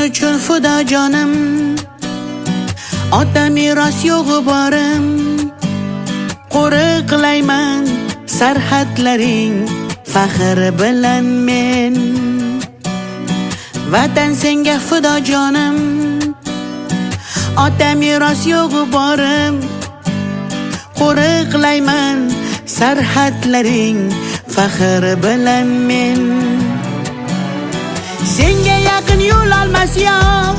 uchun fido jonim, ota meros yo'g'i borim. Qo'riqlayman sarhadlaring faxr bilan men. Vatan senga fido jonim, ota meros yo'g'i borim. Qo'riqlayman sarhadlaring faxr bilan men. Senga yaqin yo'l olmas yov,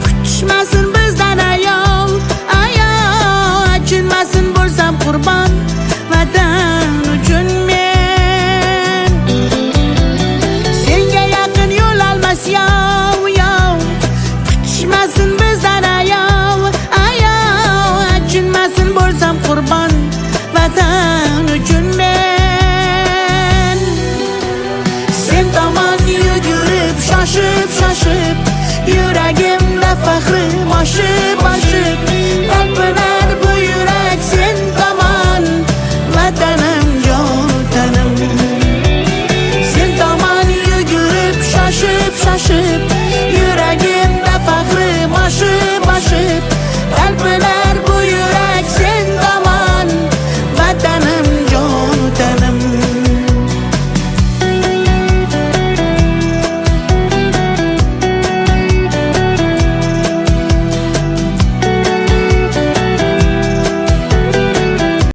kutishmasin bizdan ayov. Achinmasin bo'lsam qurbon vatan uchun men. Senga yaqin yo'l olmas yov, kutishmasin bizdan ayov. Achinmasin bo'lsam qurbon vatan uchun men. Sen tomon yugurib shoshib, yuragimda faxrim oshib, talpinar bu yurak sen tomon, vatanim jotanim. Sen tomon yugurib shoshib,